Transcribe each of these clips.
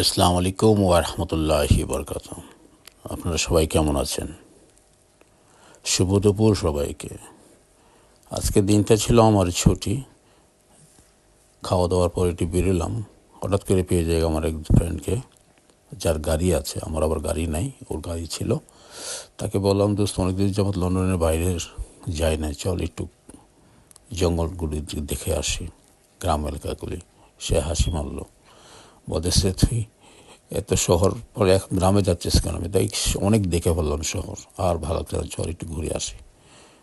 আসসালামু আলাইকুম ওয়া রাহমাতুল্লাহি ওয়া বারাকাতুহু। আপনারা সবাই কেমন আছেন? শুভ দুপুর সবাইকে। আজকের দিনটা ছিল আমার ছুটি। খাওয়া দাওয়ার পর একটু বেরোলাম। হঠাৎ করে পেয়ে যাই আমার এক ফ্রেন্ডকে, যার গাড়ি আছে, আমার আবার গাড়ি নাই, ওর গাড়ি ছিল। তাকে বললাম, দোস্ত অনেকদিন যাবৎ লন্ডনের বাইরে যাই না, চল একটু জঙ্গলগুলি দেখে আসি, গ্রাম এলাকাগুলি। সে হাসি মারল, বলতেছে তুই এত শহর পরে এখন গ্রামে যাচ্ছিস কেন? আমি তাই অনেক দেখে ফেললাম শহর, আর ভালো লাগছে না, চল একটু ঘুরে আসি,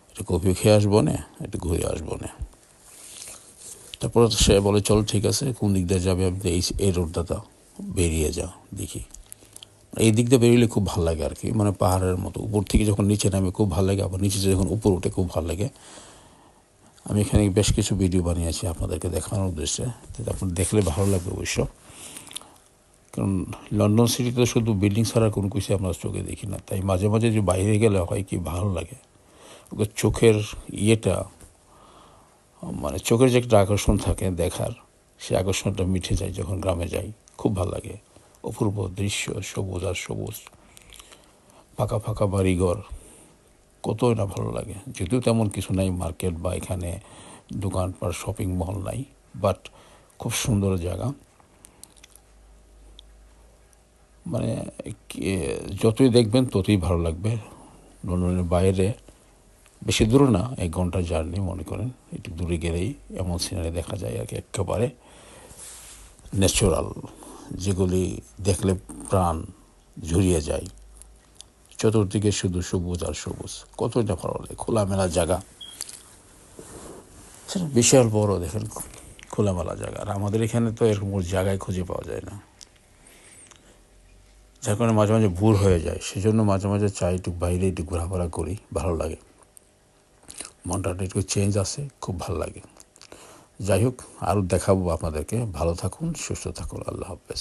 একটু কফি খেয়ে আসবো না, একটু ঘুরে আসবো না। তারপর সে বলে চল ঠিক আছে, কোন দিক দিয়ে যাবে? আমি এই রোডটা বেরিয়ে যা দেখি। এই দিক দিয়ে বেরিয়ে খুব ভালো লাগে আর কি, মানে পাহাড়ের মতো উপর থেকে যখন নিচে নামে খুব ভালো লাগে, আবার নিচে যখন উপর উঠে খুব ভালো লাগে। আমি এখানে বেশ কিছু ভিডিও বানিয়েছি আপনাদেরকে দেখানোর উদ্দেশ্যে, আপনার দেখলে ভালো লাগবে অবশ্য। কারণ লন্ডন সিটিতে শুধু বিল্ডিং ছাড়া কোনো কিছু আমরা চোখে দেখি না, তাই মাঝে মাঝে যে বাইরে গেলে হয় কি ভালো লাগে। ওকে চোখের ইয়েটা, মানে চোখের যে একটা আকর্ষণ থাকে দেখার, সেই আকর্ষণটা মিটে যায় যখন গ্রামে যাই। খুব ভালো লাগে, অপূর্ব দৃশ্য, সবুজ আর সবুজ, ফাঁকা ফাঁকা বাড়িঘর, কতই না ভালো লাগে। যদিও তেমন কিছু নাই, মার্কেট বা এখানে দোকানপাট শপিং মল নাই, বাট খুব সুন্দর জায়গা। মানে যতই দেখবেন ততই ভালো লাগবে। লন্ডনের বাইরে বেশি দূর না, 1 ঘন্টার জার্নি মনে করেন, একটু দূরে গেলেই এমন সিনারি দেখা যায় আর কি, একেবারে ন্যাচারাল, যেগুলি দেখলে প্রাণ ঝুরিয়ে যায়। চতুর্দিকে শুধু সবুজ আর সবুজ, কতই না ভালো লাগে। খোলামেলা জায়গা, সেটা বিশাল বড়, দেখেন খোলামেলা জায়গা। আর আমাদের এখানে তো এরকম জায়গায় খুঁজে পাওয়া যায় না, যার কারণে মাঝে মাঝে ভুল হয়ে যায়। সেজন্য মাঝে মাঝে চাই একটু বাইরে একটু ঘোরাফেরা করি, ভালো লাগে, মনটা একটু চেঞ্জ আসে, খুব ভালো লাগে। যাই হোক, আরও দেখাবো আপনাদেরকে। ভালো থাকুন, সুস্থ থাকুন, আল্লাহ হাফেজ।